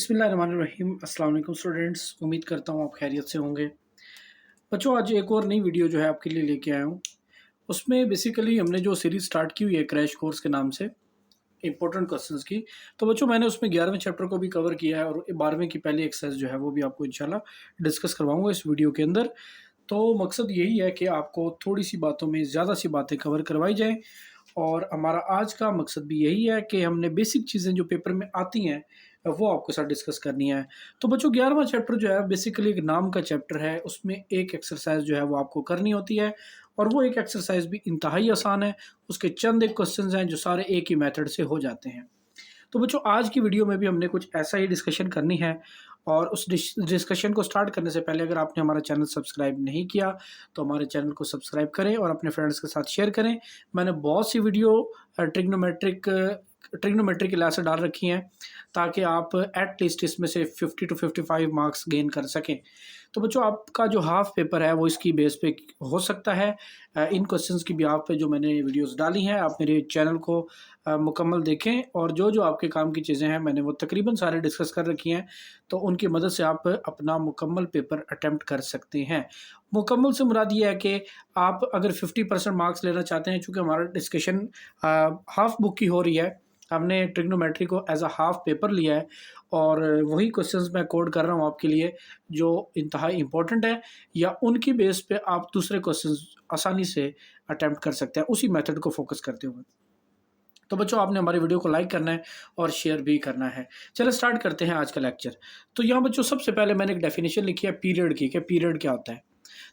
बिस्मिल्लाहिर्रहमानिर्रहीम। अस्सलाम वालेकुम स्टूडेंट्स, उम्मीद करता हूँ आप खैरियत से होंगे। बच्चों, आज एक और नई वीडियो जो है आपके लिए लेके आया हूँ। उसमें बेसिकली हमने जो सीरीज़ स्टार्ट की हुई है क्रैश कोर्स के नाम से, इंपॉर्टेंट क्वेश्चंस की। तो बच्चों, मैंने उसमें 11वें चैप्टर को भी कवर किया है और 12वें की पहली एक्सरसाइज जो है वो भी आपको इंशाल्लाह डिस्कस करवाऊंगा इस वीडियो के अंदर। तो मकसद यही है कि आपको थोड़ी सी बातों में ज़्यादा सी बातें कवर करवाई जाएँ और हमारा आज का मकसद भी यही है कि हमने बेसिक चीज़ें जो पेपर में आती हैं वो आपके साथ डिस्कस करनी है। तो बच्चों, 11वां चैप्टर जो है बेसिकली एक नाम का चैप्टर है। उसमें एक एक्सरसाइज जो है वो आपको करनी होती है और वो एक एक्सरसाइज भी इंतहाई आसान है। उसके चंद एक क्वेश्चंस हैं जो सारे एक ही मेथड से हो जाते हैं। तो बच्चों, आज की वीडियो में भी हमने कुछ ऐसा ही डिस्कशन करनी है और उस डिस्कशन को स्टार्ट करने से पहले अगर आपने हमारा चैनल सब्सक्राइब नहीं किया तो हमारे चैनल को सब्सक्राइब करें और अपने फ्रेंड्स के साथ शेयर करें। मैंने बहुत सी वीडियो ट्रिग्नोमेट्रिक क्लास डाल रखी हैं ताकि आप एट लीस्ट इसमें से 50 to 55 मार्क्स गेन कर सकें। तो बच्चों, आपका जो हाफ पेपर है वो इसकी बेस पे हो सकता है। इन क्वेश्चंस की भी आप पे जो मैंने वीडियोस डाली हैं, आप मेरे चैनल को मुकम्मल देखें और जो जो आपके काम की चीज़ें हैं मैंने वो तकरीबन सारे डिस्कस कर रखी हैं। तो उनकी मदद से आप अपना मुकम्मल पेपर अटेम्प्ट कर सकते हैं। मुकम्मल से मुराद ये है कि आप अगर 50% मार्क्स लेना चाहते हैं, चूँकि हमारा डिस्कशन हाफ बुक की हो रही है, हमने ट्रिग्नोमेट्री को एज अ हाफ पेपर लिया है और वही क्वेश्चंस मैं कोड कर रहा हूँ आपके लिए जो इंतहाई इंपॉर्टेंट है, या उनकी बेस पे आप दूसरे क्वेश्चंस आसानी से अटेम्प्ट कर सकते हैं उसी मेथड को फोकस करते हुए। तो बच्चों, आपने हमारे वीडियो को लाइक करना है और शेयर भी करना है। चलो स्टार्ट करते हैं आज का लेक्चर। तो यहाँ बच्चों, सबसे पहले मैंने एक डेफिनेशन लिखी है पीरियड की, कि पीरियड क्या होता है।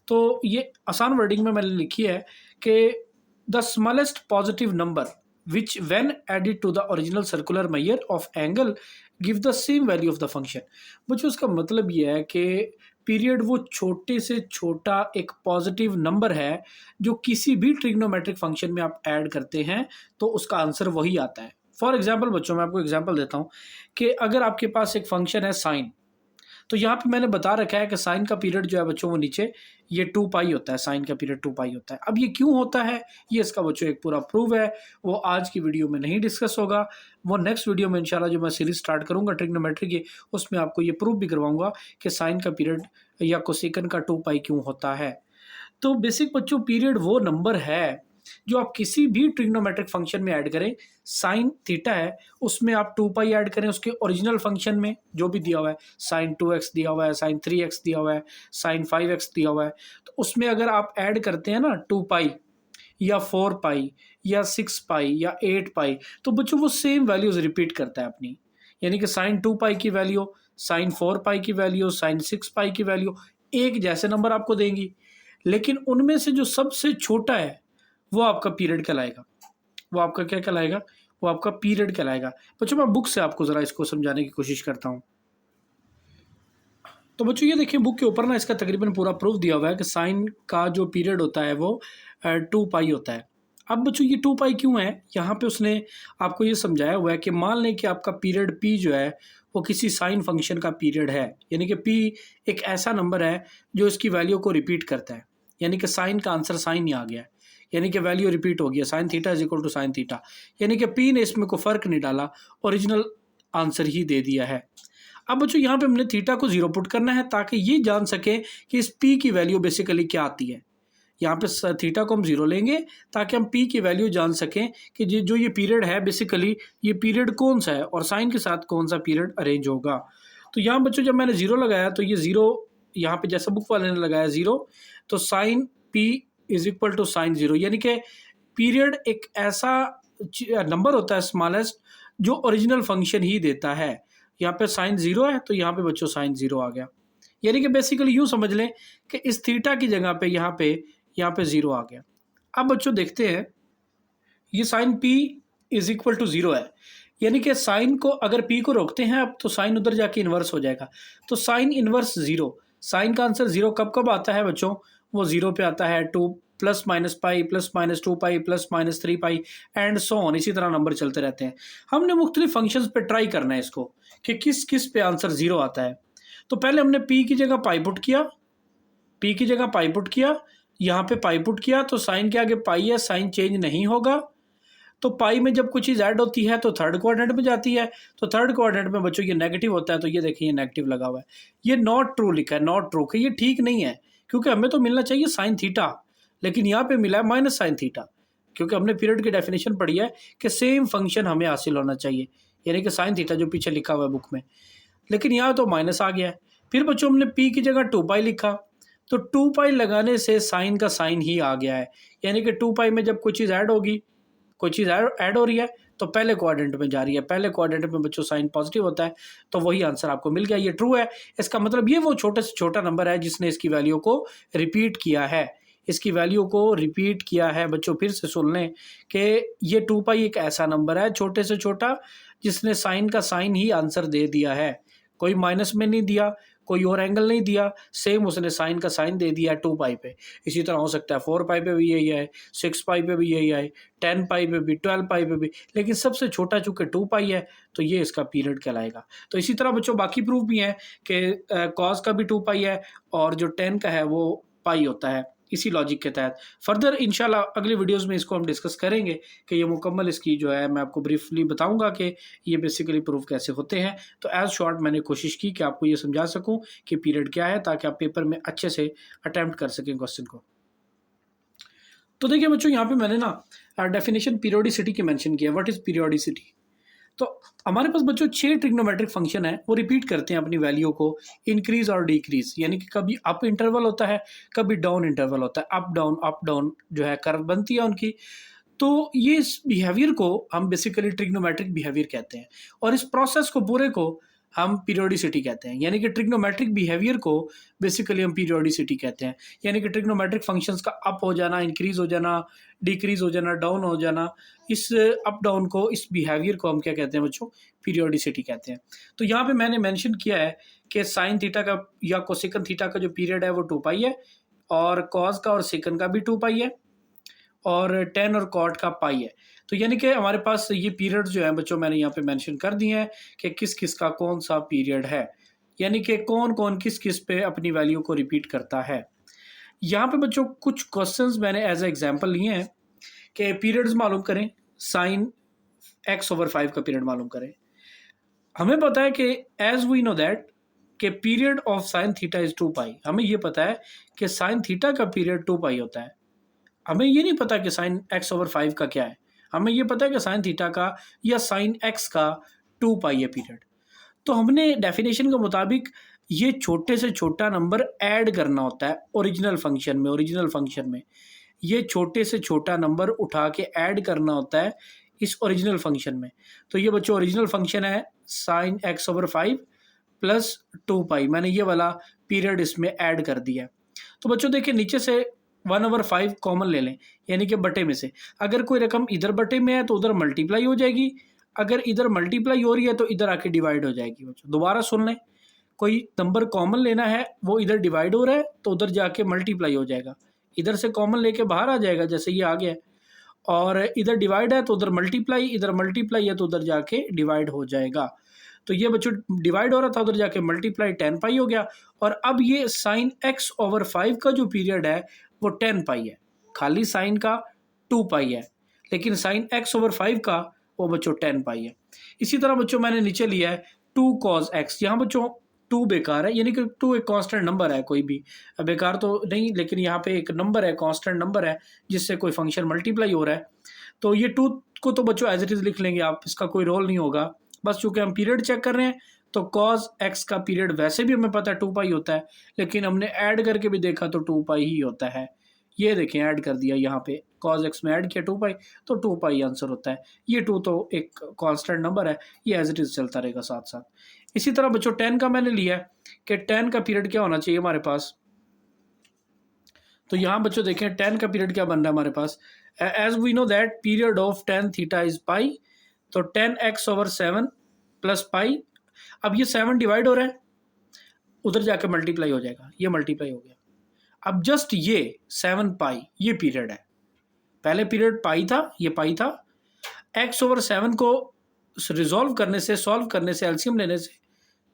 तो ये आसान वर्डिंग में मैंने लिखी है कि the smallest positive number which when added to the original circular measure of angle give the same value of the function। बच्चों, उसका मतलब ये है कि पीरियड वो छोटे से छोटा एक पॉजिटिव नंबर है जो किसी भी ट्रिग्नोमेट्रिक फंक्शन में आप ऐड करते हैं तो उसका आंसर वही आता है। फॉर एग्जाम्पल बच्चों, मैं आपको एग्जाम्पल देता हूँ कि अगर आपके पास एक फंक्शन है साइन, तो यहाँ पे मैंने बता रखा है कि साइन का पीरियड जो है बच्चों वो नीचे ये 2 पाई होता है। साइन का पीरियड 2 पाई होता है। अब ये क्यों होता है, ये इसका बच्चों एक पूरा प्रूफ है। वो आज की वीडियो में नहीं डिस्कस होगा, वो नेक्स्ट वीडियो में इंशाल्लाह जो मैं सीरीज स्टार्ट करूंगा ट्रिग्नोमेट्री की, उसमें आपको ये प्रूफ भी करवाऊंगा कि साइन का पीरियड या कोसेकन का 2 पाई क्यों होता है। तो बेसिक बच्चों, पीरियड वो नंबर है जो आप किसी भी ट्रिग्नोमेट्रिक फंक्शन में ऐड करें। साइन थीटा है, उसमें आप 2 पाई ऐड करें उसके ओरिजिनल फंक्शन में जो भी दिया हुआ है, साइन 2x दिया हुआ है, साइन 3x दिया हुआ है, साइन 5x दिया हुआ है, तो उसमें अगर आप ऐड करते हैं ना 2 पाई या 4 पाई या 6 पाई या 8 पाई, तो बच्चों वो सेम वैल्यूज रिपीट करता है अपनी। यानी कि साइन 2 पाई की वैल्यू, साइन 4 पाई की वैल्यू, साइन 6 पाई की वैल्यू एक जैसे नंबर आपको देंगी, लेकिन उनमें से जो सबसे छोटा है वो आपका पीरियड कहलाएगा। वो आपका क्या कहलाएगा, वो आपका पीरियड कहलाएगा। बच्चों, मैं बुक से आपको ज़रा इसको समझाने की कोशिश करता हूँ। तो बच्चों, ये देखिए बुक के ऊपर ना इसका तकरीबन पूरा प्रूफ दिया हुआ है कि साइन का जो पीरियड होता है वो 2 पाई होता है। अब बच्चों, ये 2 पाई क्यों है, यहाँ पे उसने आपको ये समझाया हुआ है कि मान लें कि आपका पीरियड पी जो है वो किसी साइन फंक्शन का पीरियड है, यानी कि पी एक ऐसा नंबर है जो इसकी वैल्यू को रिपीट करता है। यानी कि साइन का आंसर साइन ही आ गया, यानी कि वैल्यू रिपीट हो गया, sine theta is equal to sine theta. यानी कि पी ने इसमें कोई फर्क नहीं डाला, ओरिजिनल आंसर ही दे दिया है। अब बच्चों, यहाँ पे हमने थीटा को 0 पुट करना है ताकि ये जान सके कि इस पी की वैल्यू बेसिकली क्या आती है। यहाँ पे थीटा को हम 0 लेंगे ताकि हम पी की वैल्यू जान सकें कि जो ये पीरियड है बेसिकली ये पीरियड कौन सा है और साइन के साथ कौन सा पीरियड अरेंज होगा। तो यहाँ बच्चों, जब मैंने 0 लगाया तो ये 0 यहाँ पे जैसा बुक वाले ने लगाया 0, तो sine P is equal to sine 0, यानी कि पीरियड एक ऐसा नंबर होता है स्मॉलेस्ट जो ओरिजिनल फंक्शन ही देता है। यहाँ पे साइन 0 है तो यहाँ पे बच्चों साइन 0 आ गया। यानी कि बेसिकली यूँ समझ लें कि इस थीटा की जगह पे यहाँ पे 0 आ गया। अब बच्चों देखते हैं, ये sine p is equal to 0 है, यानी कि साइन को अगर p को रोकते हैं अब तो साइन उधर जाके इन्वर्स हो जाएगा। तो साइन इन्वर्स 0, साइन का आंसर 0 कब कब आता है बच्चों, वो 0 पे आता है 2 plus minus pi plus minus 2 pi plus minus 3 pi and so on, इसी तरह नंबर चलते रहते हैं। हमने मुख्तलिफ फंक्शंस पे ट्राई करना है इसको कि किस किस पे आंसर 0 आता है। तो पहले हमने p की जगह पाई पुट किया, p की जगह पाई पुट किया, यहाँ पे पाई पुट किया, तो साइन के आगे पाई है, साइन चेंज नहीं होगा। तो पाई में जब कोई चीज़ ऐड होती है तो थर्ड क्वाड्रेंट में जाती है, तो थर्ड क्वाड्रेंट में बच्चों ये नेगेटिव होता है, तो ये देखिए ये नेगेटिव लगा हुआ है, ये नॉट ट्रू लिखा है, नॉट ट्रू, कि ये ठीक नहीं है, क्योंकि हमें तो मिलना चाहिए साइन थीटा, लेकिन यहाँ पे मिला है माइनस साइन थीटा, क्योंकि हमने पीरियड की डेफिनेशन पढ़ी है कि सेम फंक्शन हमें हासिल होना चाहिए, यानी कि साइन थीटा जो पीछे लिखा हुआ है बुक में, लेकिन यहाँ तो माइनस आ गया है। फिर बच्चों हमने पी की जगह 2 पाई लिखा, तो 2 पाई लगाने से साइन का साइन ही आ गया है, यानी कि 2 पाई में जब कोई चीज़ ऐड होगी, कोई चीज़ ऐड हो रही है तो पहले क्वाड्रेंट में जा रही है, पहले क्वाड्रेंट में बच्चों साइन पॉजिटिव होता है, तो वही आंसर आपको मिल गया, ये ट्रू है। इसका मतलब ये वो छोटे से छोटा नंबर है जिसने इसकी वैल्यू को रिपीट किया है, इसकी वैल्यू को रिपीट किया है। बच्चों फिर से सुन लें कि ये 2 पाई एक ऐसा नंबर है छोटे से छोटा जिसने साइन का साइन ही आंसर दे दिया है, कोई माइनस में नहीं दिया, कोई और एंगल नहीं दिया, सेम उसने साइन का साइन दे दिया 2 पाई पे। इसी तरह हो सकता है 4 पाई पे भी यही है, 6 पाई पे भी यही है, 10 पाई पे भी, 12 पाई पे भी, लेकिन सबसे छोटा चूंकि 2 पाई है तो ये इसका पीरियड कहलाएगा। तो इसी तरह बच्चों बाकी प्रूफ भी हैं कि कॉस का भी 2 पाई है और जो 10 का है वो पाई होता है, इसी लॉजिक के तहत। फर्दर इंशाल्लाह अगली वीडियोस में इसको हम डिस्कस करेंगे कि ये मुकम्मल इसकी जो है मैं आपको ब्रीफली बताऊंगा कि ये बेसिकली प्रूफ कैसे होते हैं। तो एज शॉर्ट मैंने कोशिश की कि आपको ये समझा सकूं कि पीरियड क्या है, ताकि आप पेपर में अच्छे से अटैम्प्ट कर सकें क्वेश्चन को। तो देखिए बच्चों यहाँ पे मैंने ना डेफिनेशन पीरियोडिसिटी की मेंशन किया, व्हाट इज पीरियोडिसिटी। तो हमारे पास बच्चों 6 ट्रिग्नोमेट्रिक फंक्शन है, वो रिपीट करते हैं अपनी वैल्यू को, इंक्रीज और डिक्रीज, यानी कि कभी अप इंटरवल होता है, कभी डाउन इंटरवल होता है, अप डाउन जो है कर्व बनती है उनकी। तो ये इस बिहेवियर को हम बेसिकली ट्रिग्नोमेट्रिक बिहेवियर कहते हैं, और इस प्रोसेस को पूरे को हम पीरियोडिसिटी कहते हैं, यानी कि ट्रिग्नोमेट्रिक बिहेवियर को बेसिकली हम पीरियोडिसिटी कहते हैं, यानी कि ट्रिग्नोमेट्रिक फंक्शंस का अप हो जाना, इंक्रीज हो जाना, डिक्रीज हो जाना, डाउन हो जाना, इस अप डाउन को, इस बिहेवियर को हम क्या कहते हैं बच्चों, पीरियोडिसिटी कहते हैं। तो यहाँ पे मैंने मेंशन किया है कि साइन थीटा का या कोसेकन थीटा का जो पीरियड है वो 2 पाई है, और कॉस का और सेकन का भी 2 पाई है, और टेन और कॉट का पाई है। तो यानी कि हमारे पास ये पीरियड जो है बच्चों मैंने यहाँ पे मेंशन कर दिए हैं कि किस किस का कौन सा पीरियड है, यानी कि कौन कौन किस किस पे अपनी वैल्यू को रिपीट करता है। यहाँ पे बच्चों कुछ क्वेश्चंस मैंने एज ए एग्जांपल लिए हैं कि पीरियड्स मालूम करें, साइन x/5 का पीरियड मालूम करें। हमें पता है कि एज वी नो दैट कि period of sine theta is 2 पाई, हमें ये पता है कि साइन थीटा का पीरियड 2 पाई होता है। हमें ये नहीं पता कि साइन x/5 का क्या है, हमें ये पता है कि साइन थीटा का या साइन x का 2 पाई है पीरियड। तो हमने डेफिनेशन के मुताबिक ये छोटे से छोटा नंबर ऐड करना होता है ओरिजिनल फंक्शन में ये छोटे से छोटा नंबर उठा के ऐड करना होता है इस ओरिजिनल फंक्शन में। तो ये बच्चों ओरिजिनल फंक्शन है साइन x/5 प्लस 2 पाई, मैंने ये वाला पीरियड इसमें ऐड कर दिया। तो बच्चों देखिए नीचे से 1/5 कॉमन ले लें, यानी कि बटे में से अगर कोई रकम इधर बटे में है तो उधर मल्टीप्लाई हो जाएगी, अगर इधर मल्टीप्लाई हो रही है तो इधर आके डिवाइड हो जाएगी। बच्चों दोबारा सुन लें, कोई नंबर कॉमन लेना है, वो इधर डिवाइड हो रहा है तो उधर जाके मल्टीप्लाई हो जाएगा, इधर से कॉमन लेके बाहर आ जाएगा जैसे ये आ गया, और इधर डिवाइड है तो उधर मल्टीप्लाई, इधर मल्टीप्लाई है तो उधर जाके डिवाइड हो जाएगा। तो ये बच्चों डिवाइड हो रहा था, उधर जाके मल्टीप्लाई 10 पाई हो गया, और अब ये साइन x/5 का जो पीरियड है वो 10 पाई है, खाली साइन का 2 पाई है, लेकिन साइन x/5 का वो बच्चों 10 पाई है। इसी तरह बच्चों मैंने नीचे लिया है 2 cos x, यहाँ बच्चों 2 बेकार है, यानी कि 2 एक कांस्टेंट नंबर है, कोई भी बेकार तो नहीं, लेकिन यहाँ पे एक नंबर है, कांस्टेंट नंबर है जिससे कोई फंक्शन मल्टीप्लाई हो रहा है। तो ये 2 को तो बच्चों एज इट इज लिख लेंगे आप, इसका कोई रोल नहीं होगा, बस चूंकि हम पीरियड चेक कर रहे हैं तो cos x का पीरियड वैसे भी हमें पता है 2 पाई होता है, लेकिन हमने ऐड करके भी देखा तो 2 पाई ही होता है। ये देखें ऐड कर दिया, यहाँ पे cos x में ऐड किया 2 पाई, तो 2 पाई आंसर होता है। ये 2 तो एक कांस्टेंट नंबर है, ये एज इट इज चलता रहेगा साथ साथ। इसी तरह बच्चों 10 का मैंने लिया है कि 10 का पीरियड क्या होना चाहिए हमारे पास। तो यहाँ बच्चों देखें 10 का पीरियड क्या बन रहा है हमारे पास, as we know that period of tan theta is pi, तो 10x/7 प्लस पाई। अब ये 7 डिवाइड हो रहा है, उधर जाके मल्टीप्लाई हो जाएगा, ये मल्टीप्लाई हो गया। अब जस्ट ये 7 पाई ये पीरियड है, पहले पीरियड पाई था, ये पाई था, x/7 को रिजॉल्व करने से, सॉल्व करने से, एलसीएम लेने से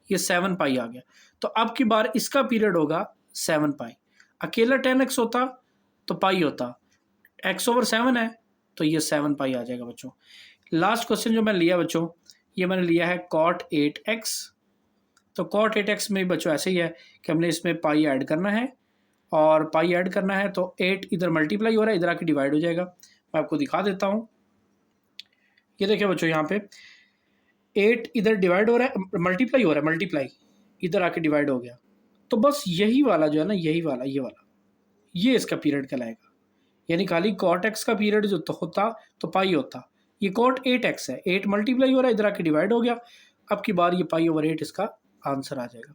ये 7 पाई आ गया। तो अब की बार इसका पीरियड होगा 7 पाई। अकेला 10x होता तो पाई होता, x/7 है तो ये 7 पाई आ जाएगा बच्चों। लास्ट क्वेश्चन जो मैंने लिया बच्चों, ये मैंने लिया है cot 8x। तो cot 8x में बच्चों ऐसे ही है कि हमने इसमें पाई ऐड करना है, और पाई ऐड करना है तो 8 इधर मल्टीप्लाई हो रहा है, इधर आके डिवाइड हो जाएगा। मैं आपको दिखा देता हूँ, ये देखिए बच्चों यहाँ पे 8 इधर डिवाइड हो रहा है, मल्टीप्लाई हो रहा है, मल्टीप्लाई इधर आके डिवाइड हो गया। तो बस यही वाला जो है ना, यही वाला ये इसका पीरियड कहलाएगा। यानी खाली cot x का पीरियड जो तो होता तो पाई होता, ये cot 8x है, 8 मल्टीप्लाई हो रहा है, इधर आके डिवाइड हो गया। अब की बार ये पाई ओवर 8 इसका आंसर आ जाएगा।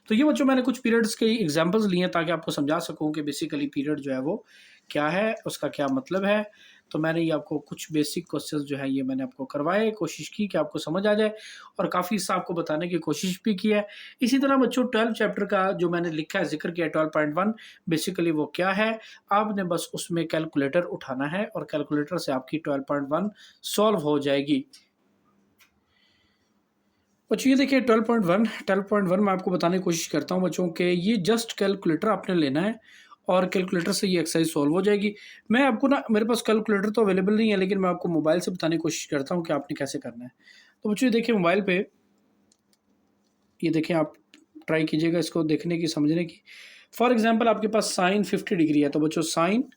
तो ये बच्चों मैंने कुछ पीरियड्स के एग्जांपल्स लिए हैं ताकि आपको समझा सकूं कि बेसिकली पीरियड जो है वो क्या है, उसका क्या मतलब है। तो मैंने ये आपको कुछ बेसिक क्वेश्चंस जो है ये मैंने आपको करवाए, कोशिश की कि आपको समझ आ जाए, और काफ़ी हिस्सा आपको बताने की कोशिश भी की है। इसी तरह बच्चों 12 चैप्टर का जो मैंने लिखा है, जिक्र किया 12.1, बेसिकली वो क्या है, आपने बस उसमें कैलकुलेटर उठाना है और कैलकुलेटर से आपकी 12.1 सॉल्व हो जाएगी। बच्चों ये देखिए 12.1 मैं आपको बताने की कोशिश करता हूँ बच्चों के, ये जस्ट कैलकुलेटर आपने लेना है और कैलकुलेटर से ये एक्सरसाइज सॉल्व हो जाएगी। मैं आपको ना, मेरे पास कैलकुलेटर तो अवेलेबल नहीं है, लेकिन मैं आपको मोबाइल से बताने की कोशिश करता हूँ कि आपने कैसे करना है। तो बच्चों ये देखिए मोबाइल पे, ये देखिए आप ट्राई कीजिएगा इसको देखने की, समझने की। फॉर एग्जाम्पल आपके पास साइन 50 डिग्री है, तो बच्चों साइन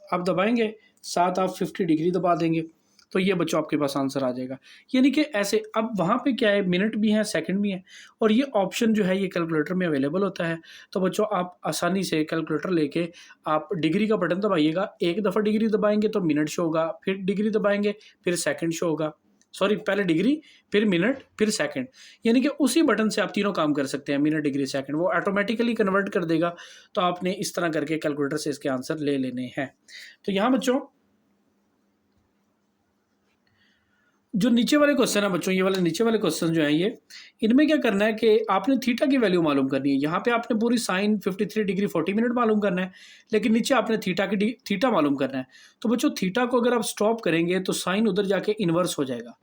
आप दबाएंगे, साथ आप 50 डिग्री दबा देंगे, तो ये बच्चों आपके पास आंसर आ जाएगा। यानी कि ऐसे, अब वहाँ पे क्या है, मिनट भी है, सेकंड भी है, और ये ऑप्शन जो है ये कैलकुलेटर में अवेलेबल होता है। तो बच्चों आप आसानी से कैलकुलेटर लेके आप डिग्री का बटन दबाइएगा, एक दफ़ा डिग्री दबाएंगे तो मिनट शो होगा, फिर डिग्री दबाएंगे फिर सेकंड शो होगा, सॉरी पहले डिग्री फिर मिनट फिर सेकंड। यानी कि उसी बटन से आप तीनों काम कर सकते हैं, मिनट डिग्री सेकंड, वो ऑटोमेटिकली कन्वर्ट कर देगा। तो आपने इस तरह करके कैलकुलेटर से इसके आंसर ले लेने हैं। तो यहाँ बच्चों जो नीचे वाले क्वेश्चन है बच्चों, ये वाले नीचे वाले क्वेश्चन जो हैं ये, इनमें क्या करना है कि आपने थीटा की वैल्यू मालूम करनी है। यहाँ पे आपने पूरी साइन 53 डिग्री 40 मिनट मालूम करना है, लेकिन नीचे आपने थीटा मालूम करना है। तो बच्चों थीटा को अगर आप स्टॉप करेंगे तो साइन उधर जाके इन्वर्स हो जाएगा।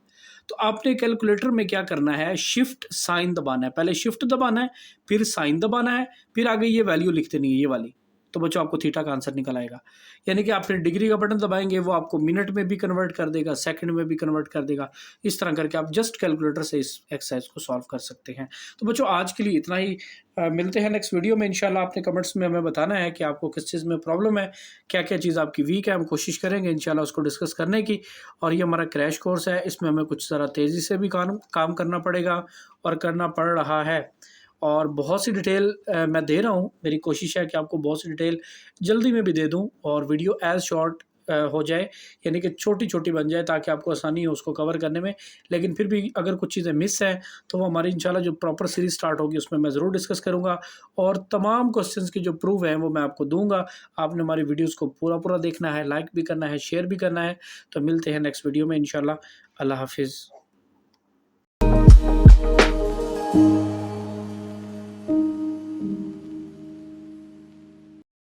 तो आपने कैलकुलेटर में क्या करना है, शिफ्ट साइन दबाना है, पहले शिफ्ट दबाना है, फिर साइन दबाना है, फिर आगे ये वैल्यू लिख देनी है, ये वाली। तो बच्चों आपको थीटा का आंसर निकल आएगा। यानी कि आप फिर डिग्री का बटन दबाएंगे, वो आपको मिनट में भी कन्वर्ट कर देगा, सेकंड में भी कन्वर्ट कर देगा। इस तरह करके आप जस्ट कैलकुलेटर से इस एक्सरसाइज को सॉल्व कर सकते हैं। तो बच्चों आज के लिए इतना ही, मिलते हैं नेक्स्ट वीडियो में इंशाल्लाह। आपने कमेंट्स में हमें बताना है कि आपको किस चीज़ में प्रॉब्लम है, क्या क्या चीज़ आपकी वीक है, हम कोशिश करेंगे इंशाल्लाह उसको डिस्कस करने की। और ये हमारा क्रैश कोर्स है, इसमें हमें कुछ ज़रा तेज़ी से भी काम करना पड़ेगा और करना पड़ रहा है, और बहुत सी डिटेल मैं दे रहा हूँ। मेरी कोशिश है कि आपको बहुत सी डिटेल जल्दी में भी दे दूँ और वीडियो एज़ शॉर्ट हो जाए, यानी कि छोटी-छोटी बन जाए ताकि आपको आसानी हो उसको कवर करने में। लेकिन फिर भी अगर कुछ चीज़ें मिस हैं तो वो हमारी इंशाल्लाह जो प्रॉपर सीरीज़ स्टार्ट होगी उसमें मैं ज़रूर डिस्कस करूँगा, और तमाम क्वेश्चंस की जो प्रूफ हैं वो मैं आपको दूँगा। आपने हमारी वीडियोज़ को पूरा देखना है, लाइक भी करना है, शेयर भी करना है। तो मिलते हैं नेक्स्ट वीडियो में इंशाल्लाह। अल्लाह हाफ़िज़।